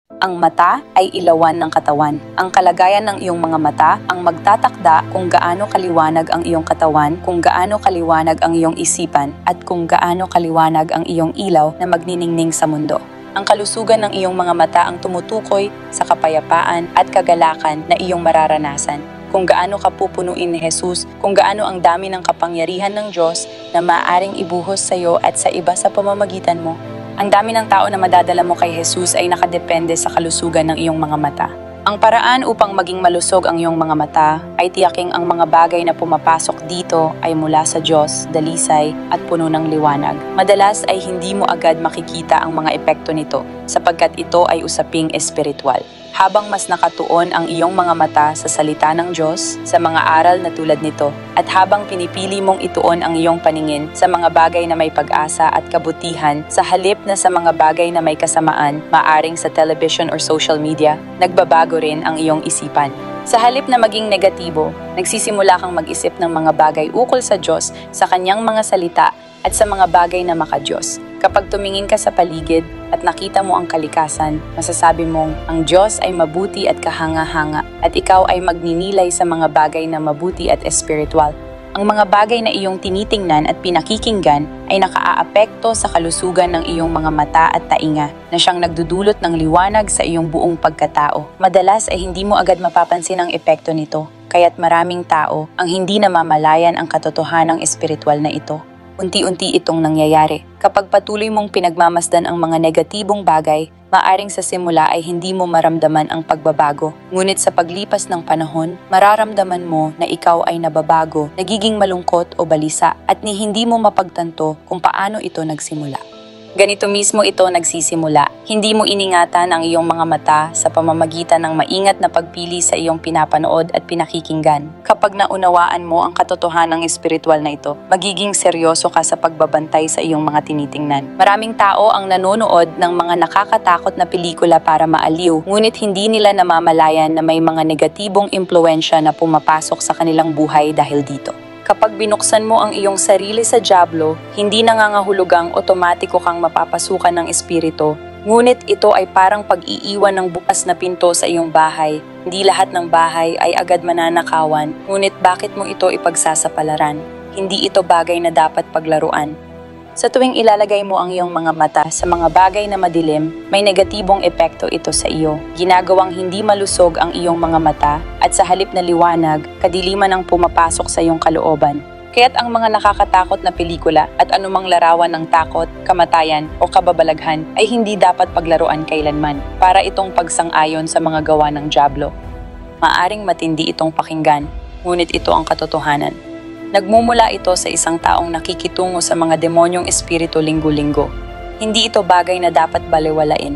Ang mata ay ilawan ng katawan. Ang kalagayan ng iyong mga mata ang magtatakda kung gaano kaliwanag ang iyong katawan, kung gaano kaliwanag ang iyong isipan, at kung gaano kaliwanag ang iyong ilaw na magniningning sa mundo. Ang kalusugan ng iyong mga mata ang tumutukoy sa kapayapaan at kagalakan na iyong mararanasan. Kung gaano ka pupunuin ni Jesus, kung gaano ang dami ng kapangyarihan ng Diyos na maaaring ibuhos sa iyo at sa iba sa pamamagitan mo. Ang dami ng tao na madadala mo kay Jesus ay nakadepende sa kalusugan ng iyong mga mata. Ang paraan upang maging malusog ang iyong mga mata ay tiyaking ang mga bagay na pumapasok dito ay mula sa Diyos, dalisay at puno ng liwanag. Madalas ay hindi mo agad makikita ang mga epekto nito sapagkat ito ay usaping espiritual. Habang mas nakatuon ang iyong mga mata sa salita ng Diyos, sa mga aral na tulad nito, at habang pinipili mong ituon ang iyong paningin sa mga bagay na may pag-asa at kabutihan, sa halip na sa mga bagay na may kasamaan, maaring sa television or social media, nagbabago rin ang iyong isipan. Sa halip na maging negatibo, nagsisimula kang mag-isip ng mga bagay ukol sa Diyos, sa kanyang mga salita, at sa mga bagay na maka-Diyos. Kapag tumingin ka sa paligid at nakita mo ang kalikasan, masasabi mong ang Diyos ay mabuti at kahanga-hanga at ikaw ay magninilay sa mga bagay na mabuti at espiritual. Ang mga bagay na iyong tinitingnan at pinakikinggan ay nakaaapekto sa kalusugan ng iyong mga mata at tainga na siyang nagdudulot ng liwanag sa iyong buong pagkatao. Madalas ay hindi mo agad mapapansin ang epekto nito, kaya't maraming tao ang hindi namamalayan ang katotohanang espiritual na ito. Unti-unti itong nangyayari. Kapag patuloy mong pinagmamasdan ang mga negatibong bagay, maaring sa simula ay hindi mo maramdaman ang pagbabago. Ngunit sa paglipas ng panahon, mararamdaman mo na ikaw ay nababago, nagiging malungkot o balisa, at ni hindi mo mapagtanto kung paano ito nagsimula. Ganito mismo ito nagsisimula. Hindi mo iningatan ang iyong mga mata sa pamamagitan ng maingat na pagpili sa iyong pinapanood at pinakikinggan. Kapag naunawaan mo ang katotohanang espiritual na ito, magiging seryoso ka sa pagbabantay sa iyong mga tinitingnan. Maraming tao ang nanonood ng mga nakakatakot na pelikula para maaliw, ngunit hindi nila namamalayan na may mga negatibong impluwensya na pumapasok sa kanilang buhay dahil dito. Kapag binuksan mo ang iyong sarili sa dyablo, hindi nangangahulugang otomatiko kang mapapasukan ng espiritu, ngunit ito ay parang pag-iiwan ng bukas na pinto sa iyong bahay. Hindi lahat ng bahay ay agad mananakawan, ngunit bakit mo ito ipagsasapalaran? Hindi ito bagay na dapat paglaruan. Sa tuwing ilalagay mo ang iyong mga mata sa mga bagay na madilim, may negatibong epekto ito sa iyo. Ginagawang hindi malusog ang iyong mga mata at sa halip na liwanag, kadiliman ang pumapasok sa iyong kalooban. Kaya't ang mga nakakatakot na pelikula at anumang larawan ng takot, kamatayan o kababalaghan ay hindi dapat paglaruan kailanman para itong pagsang-ayon sa mga gawa ng dyablo. Maaring matindi itong pakinggan, ngunit ito ang katotohanan. Nagmumula ito sa isang taong nakikitungo sa mga demonyong espiritu linggo-linggo. Hindi ito bagay na dapat balewalain.